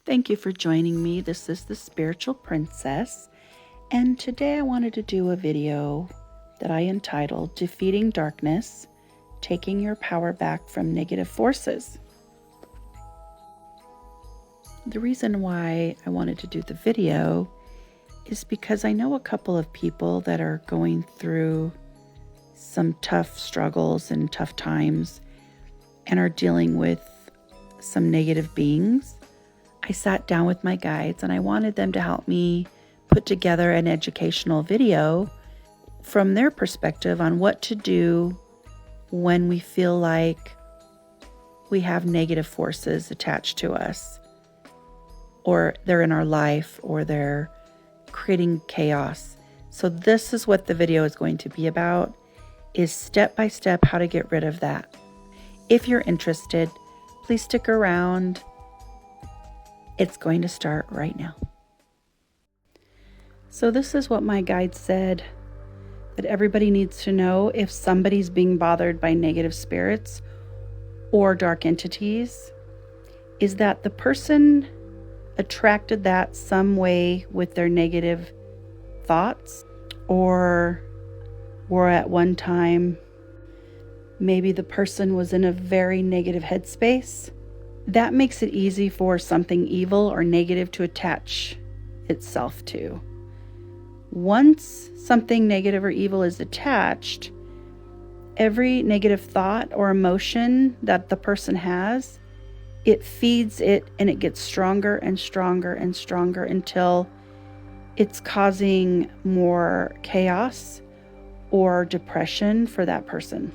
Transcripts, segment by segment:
Thank you for joining me. This is the Spiritual Princess, and today I wanted to do a video that I entitled Defeating Darkness, Taking Your Power Back from Negative Forces. The reason why I wanted to do the video is because I know a couple of people that are going through some tough struggles and tough times and are dealing with some negative beings. I sat down with my guides and I wanted them to help me put together an educational video from their perspective on what to do when we feel like we have negative forces attached to us, or they're in our life, or they're creating chaos. So this is what the video is going to be about, is step by step how to get rid of that. If you're interested, please stick around. It's going to start right now. So this is what my guide said that everybody needs to know if somebody's being bothered by negative spirits or dark entities, is that the person attracted that some way with their negative thoughts, or at one time maybe the person was in a very negative headspace. That makes it easy for something evil or negative to attach itself to. Once something negative or evil is attached, every negative thought or emotion that the person has, it feeds it and it gets stronger and stronger and stronger until it's causing more chaos or depression for that person.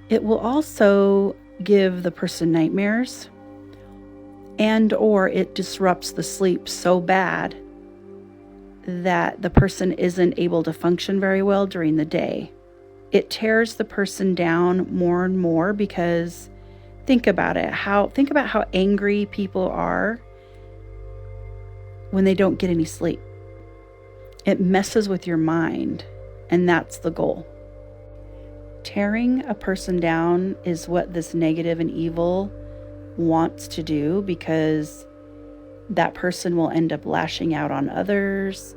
It will also give the person nightmares, and or it disrupts the sleep so bad that the person isn't able to function very well during the day. It tears the person down more and more, because think about how angry people are when they don't get any sleep. It messes with your mind, and that's the goal. Tearing a person down is what this negative and evil wants to do, because that person will end up lashing out on others,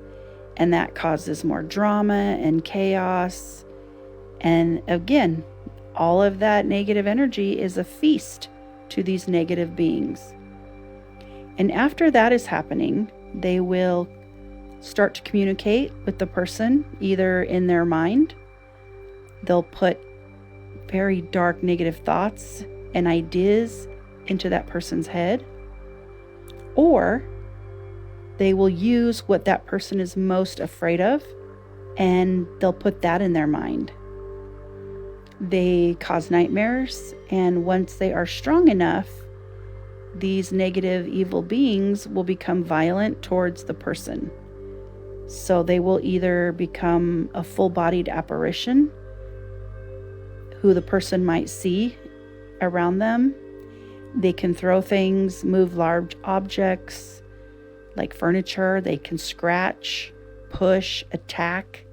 and that causes more drama and chaos. And again, all of that negative energy is a feast to these negative beings. And after that is happening, they will start to communicate with the person either in their mind. They'll put very dark negative thoughts and ideas into that person's head, or they will use what that person is most afraid of and they'll put that in their mind. They cause nightmares, and once they are strong enough, these negative evil beings will become violent towards the person. So they will either become a full-bodied apparition who the person might see around them. They can throw things, move large objects like furniture. They can scratch, push, attack.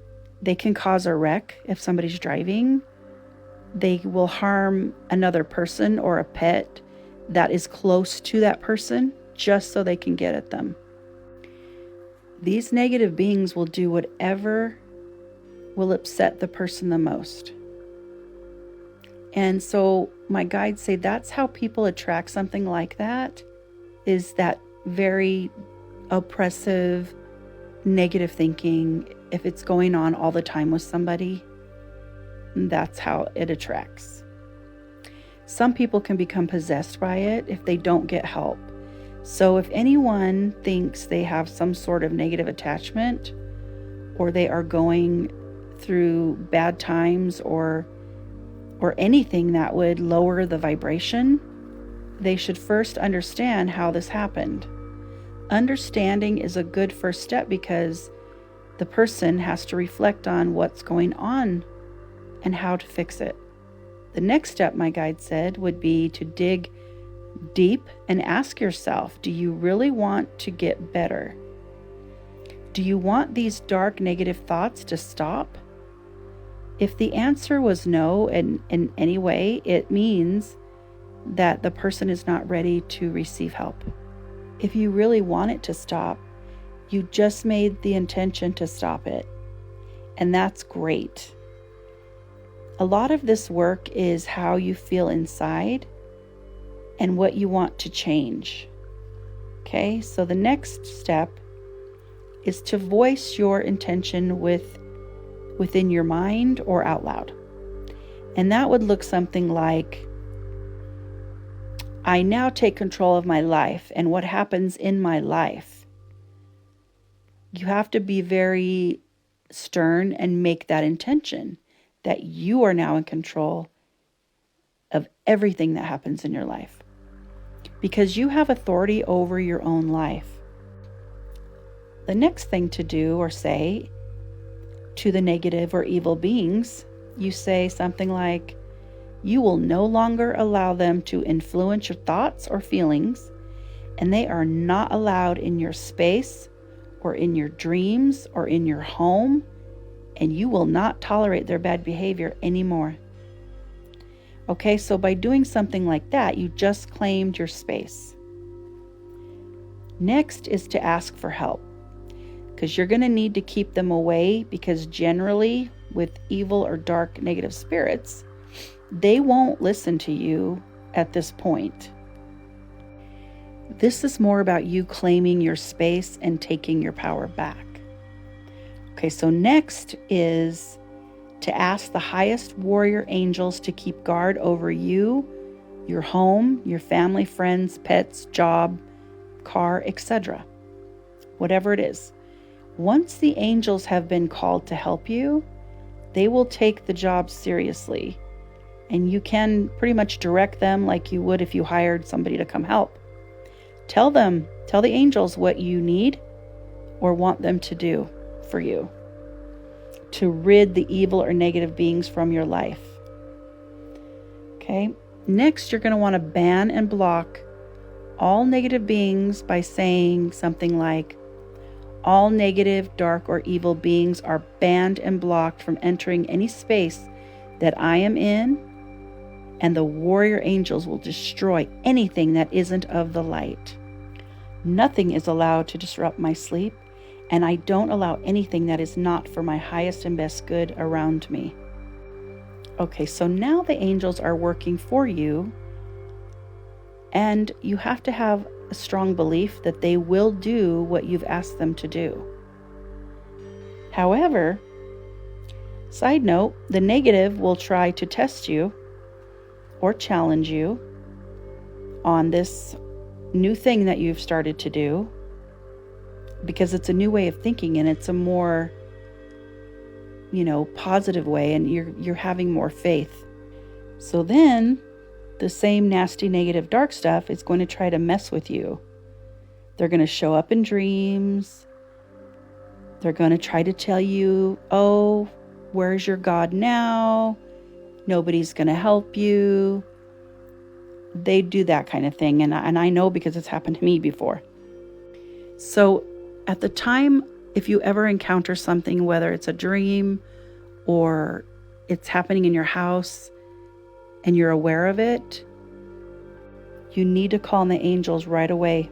They can cause a wreck if somebody's driving. They will harm another person or a pet that is close to that person just so they can get at them. These negative beings will do whatever will upset the person the most. And so my guides say that's how people attract something like that, is that very oppressive, negative thinking. If it's going on all the time with somebody, that's how it attracts. Some people can become possessed by it if they don't get help. So if anyone thinks they have some sort of negative attachment, or they are going through bad times or anything that would lower the vibration, they should first understand how this happened. Understanding is a good first step, because the person has to reflect on what's going on and how to fix it. The next step, my guide said, would be to dig deep and ask yourself, do you really want to get better? Do you want these dark negative thoughts to stop? If the answer was no in any way, it means that the person is not ready to receive help. if you really want it to stop, you just made the intention to stop it. And that's great. A lot of this work is how you feel inside and what you want to change. Okay, so the next step is to voice your intention within your mind or out loud. And that would look something like, I now take control of my life and what happens in my life. You have to be very stern and make that intention that you are now in control of everything that happens in your life, because you have authority over your own life. The next thing to do or say to the negative or evil beings, you say something like, you will no longer allow them to influence your thoughts or feelings, and they are not allowed in your space or in your dreams or in your home, and you will not tolerate their bad behavior anymore. Okay, so by doing something like that, you just claimed your space. Next is to ask for help, because you're going to need to keep them away, because generally with evil or dark negative spirits, they won't listen to you at this point. This is more about you claiming your space and taking your power back. Okay, so next is to ask the highest warrior angels to keep guard over you, your home, your family, friends, pets, job, car, etc. Whatever it is. Once the angels have been called to help you, they will take the job seriously. And you can pretty much direct them like you would if you hired somebody to come help. Tell the angels what you need or want them to do for you to rid the evil or negative beings from your life. Okay, next you're going to want to ban and block all negative beings by saying something like, all negative, dark, or evil beings are banned and blocked from entering any space that I am in, and the warrior angels will destroy anything that isn't of the light. Nothing is allowed to disrupt my sleep, and I don't allow anything that is not for my highest and best good around me. Okay, so now the angels are working for you, and you have to have a strong belief that they will do what you've asked them to do. However, side note, the negative will try to test you or challenge you on this new thing that you've started to do, because it's a new way of thinking and it's a more, positive way, and you're having more faith. So then the same nasty, negative, dark stuff is going to try to mess with you. They're going to show up in dreams. They're going to try to tell you, oh, where's your God now? Nobody's going to help you. They do that kind of thing. And I know because it's happened to me before. So at the time, if you ever encounter something, whether it's a dream or it's happening in your house and you're aware of it, you need to call on the angels right away.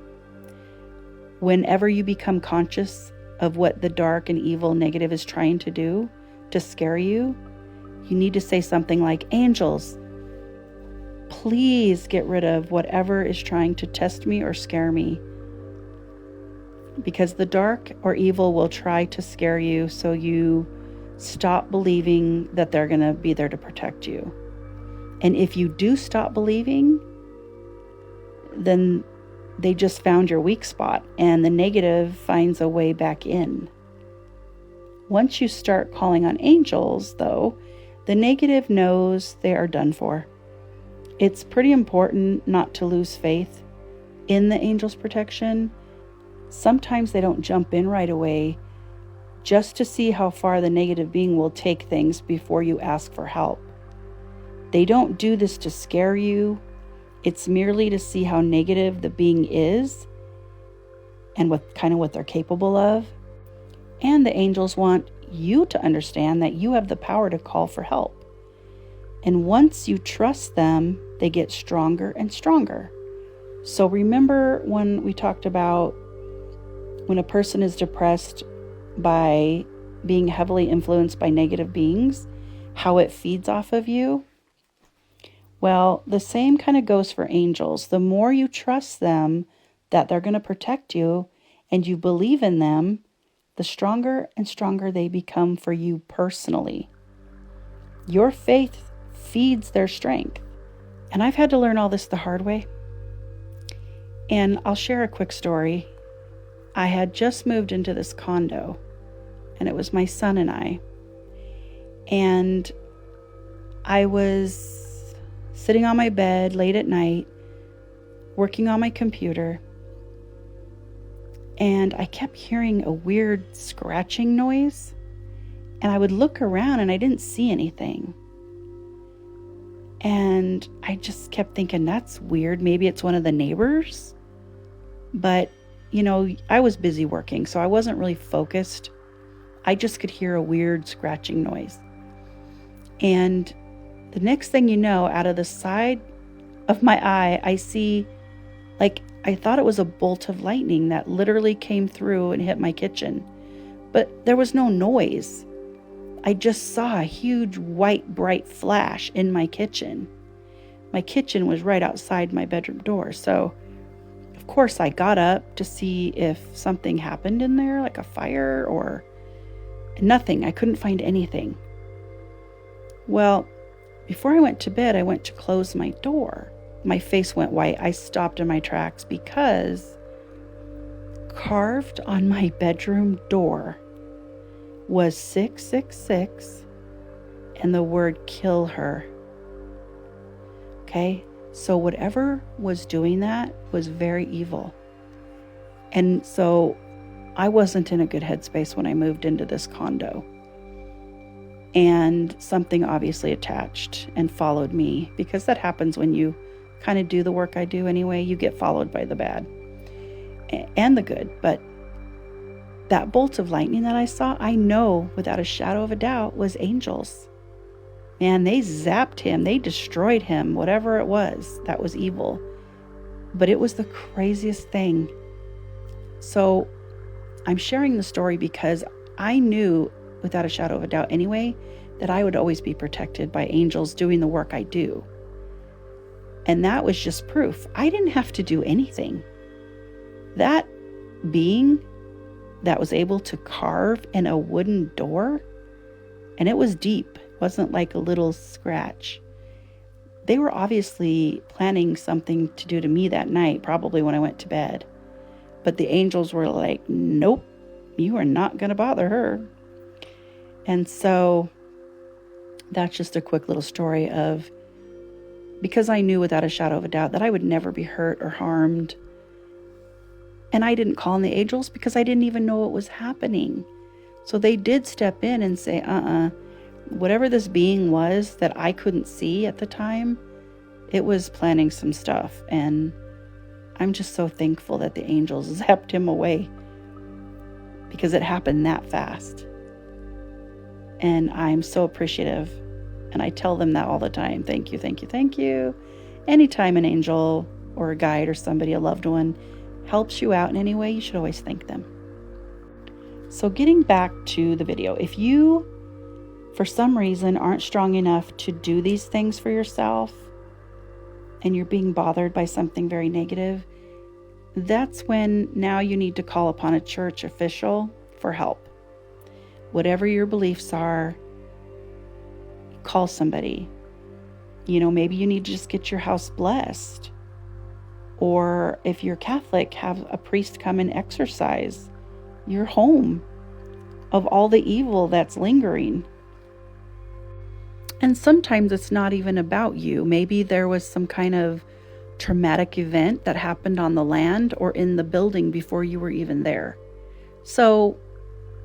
Whenever you become conscious of what the dark and evil negative is trying to do to scare you, you need to say something like, angels, please get rid of whatever is trying to test me or scare me. Because the dark or evil will try to scare you, so you stop believing that they're going to be there to protect you. And if you do stop believing, then they just found your weak spot, and the negative finds a way back in. Once you start calling on angels, though, the negative knows they are done for. It's pretty important not to lose faith in the angels' protection. Sometimes they don't jump in right away, just to see how far the negative being will take things before you ask for help. They don't do this to scare you. It's merely to see how negative the being is and what they're capable of. And the angels want you to understand that you have the power to call for help. And once you trust them, they get stronger and stronger. So remember when we talked about when a person is depressed by being heavily influenced by negative beings, how it feeds off of you? Well, the same kind of goes for angels. The more you trust them that they're going to protect you and you believe in them, the stronger and stronger they become for you personally. Your faith feeds their strength. And I've had to learn all this the hard way. And I'll share a quick story. I had just moved into this condo, and it was my son and I. And I was sitting on my bed late at night, working on my computer, and I kept hearing a weird scratching noise. And I would look around and I didn't see anything. And I just kept thinking, that's weird. Maybe it's one of the neighbors. But, I was busy working, so I wasn't really focused. I just could hear a weird scratching noise. And the next thing you know, out of the side of my eye, I see, I thought it was a bolt of lightning that literally came through and hit my kitchen. But there was no noise. I just saw a huge white bright flash in my kitchen. My kitchen was right outside my bedroom door. So, of course, I got up to see if something happened in there, like a fire or nothing. I couldn't find anything. Well, before I went to bed, I went to close my door. My face went white. I stopped in my tracks because carved on my bedroom door was 666 and the word kill her. Okay, so whatever was doing that was very evil. And so I wasn't in a good headspace when I moved into this condo. And something obviously attached and followed me, because that happens when you kind of do the work I do anyway. You get followed by the bad and the good. But that bolt of lightning that I saw, I know without a shadow of a doubt was angels. Man, they zapped him. They destroyed him, whatever it was that was evil. But it was the craziest thing. So I'm sharing the story because I knew without a shadow of a doubt anyway that I would always be protected by angels doing the work I do. And that was just proof. I didn't have to do anything. That being that was able to carve in a wooden door, and it was deep, wasn't like a little scratch. They were obviously planning something to do to me that night, probably when I went to bed. But the angels were like, nope, you are not going to bother her. And so that's just a quick little story of, because I knew without a shadow of a doubt that I would never be hurt or harmed. And I didn't call on the angels because I didn't even know what was happening. So they did step in and say, whatever this being was that I couldn't see at the time, it was planning some stuff. And I'm just so thankful that the angels zapped him away, because it happened that fast. And I'm so appreciative. And I tell them that all the time. Thank you, thank you, thank you. Anytime an angel or a guide or somebody, a loved one, helps you out in any way, you should always thank them. So getting back to the video, if you, for some reason, aren't strong enough to do these things for yourself, and you're being bothered by something very negative, that's when now you need to call upon a church official for help. Whatever your beliefs are, call somebody. Maybe you need to just get your house blessed. Or if you're Catholic, have a priest come and exorcise your home of all the evil that's lingering. And sometimes it's not even about you. Maybe there was some kind of traumatic event that happened on the land or in the building before you were even there. So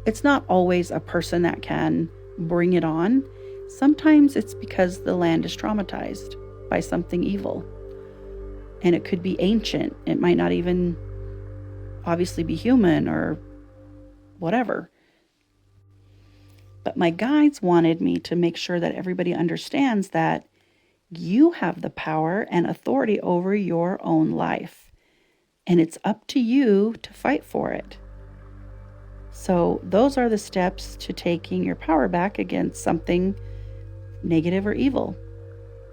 it's not always a person that can bring it on. Sometimes it's because the land is traumatized by something evil. And it could be ancient. It might not even obviously be human or whatever. But my guides wanted me to make sure that everybody understands that you have the power and authority over your own life. and it's up to you to fight for it. So those are the steps to taking your power back against something negative or evil.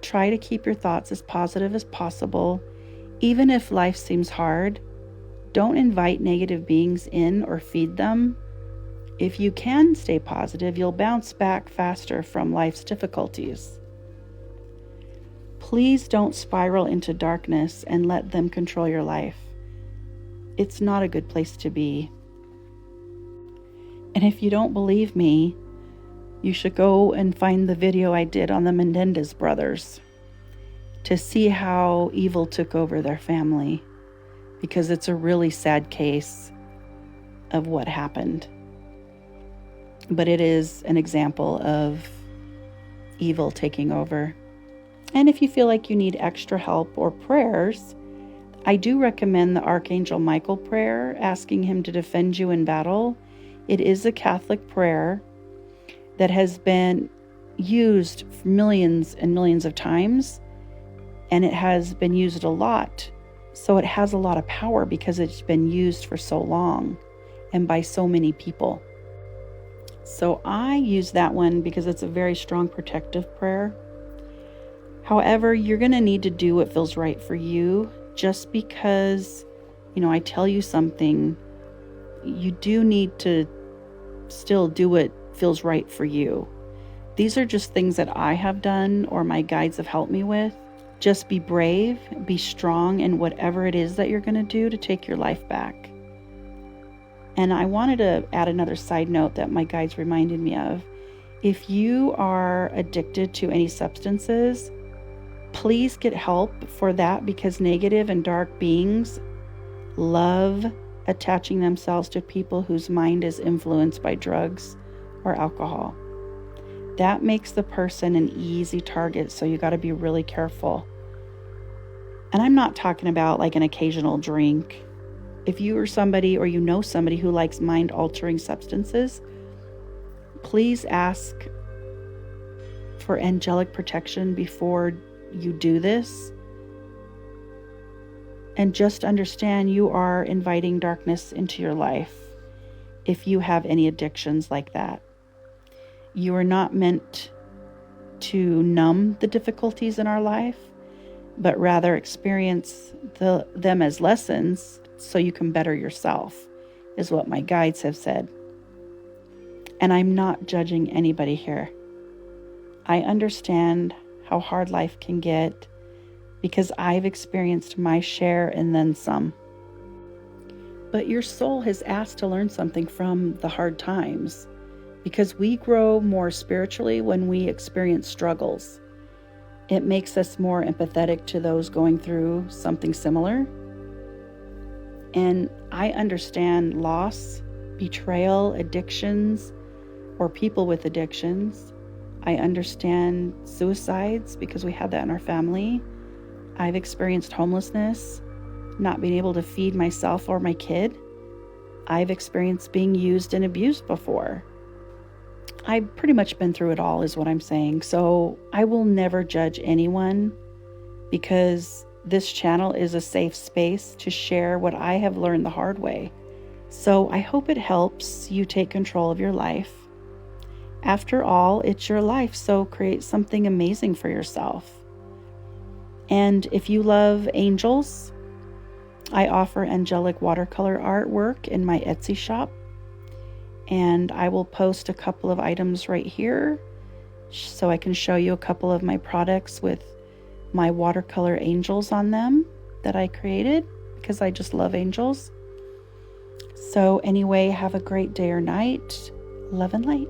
Try to keep your thoughts as positive as possible. Even if life seems hard, don't invite negative beings in or feed them. If you can stay positive, you'll bounce back faster from life's difficulties. Please don't spiral into darkness and let them control your life. It's not a good place to be. And if you don't believe me, you should go and find the video I did on the Menendez brothers to see how evil took over their family, because it's a really sad case of what happened. But it is an example of evil taking over. And if you feel like you need extra help or prayers, I do recommend the Archangel Michael prayer, asking him to defend you in battle. It is a Catholic prayer that has been used millions and millions of times, and it has been used a lot. So it has a lot of power because it's been used for so long and by so many people. So I use that one because it's a very strong protective prayer. However, you're going to need to do what feels right for you. Just because, I tell you something, you do need to still do what feels right for you. These are just things that I have done or my guides have helped me with. Just be brave, be strong in whatever it is that you're going to do to take your life back. And I wanted to add another side note that my guides reminded me of. If you are addicted to any substances, please get help for that, because negative and dark beings love attaching themselves to people whose mind is influenced by drugs or alcohol. That makes the person an easy target, so you got to be really careful. And I'm not talking about like an occasional drink. If you are somebody or you know somebody who likes mind-altering substances, please ask for angelic protection before you do this. And just understand you are inviting darkness into your life if you have any addictions like that. You are not meant to numb the difficulties in our life, but rather experience them as lessons so you can better yourself, is what my guides have said. And I'm not judging anybody here. I understand how hard life can get because I've experienced my share and then some. But your soul has asked to learn something from the hard times, because we grow more spiritually when we experience struggles. It makes us more empathetic to those going through something similar. And I understand loss, betrayal, addictions, or people with addictions. I understand suicides because we had that in our family. I've experienced homelessness, not being able to feed myself or my kid. I've experienced being used and abused before. I've pretty much been through it all, is what I'm saying. So I will never judge anyone, because this channel is a safe space to share what I have learned the hard way. So I hope it helps you take control of your life. After all, it's your life, so create something amazing for yourself. And if you love angels, I offer angelic watercolor artwork in my Etsy shop. And I will post a couple of items right here so I can show you a couple of my products with my watercolor angels on them that I created, because I just love angels. So anyway, have a great day or night. Love and light.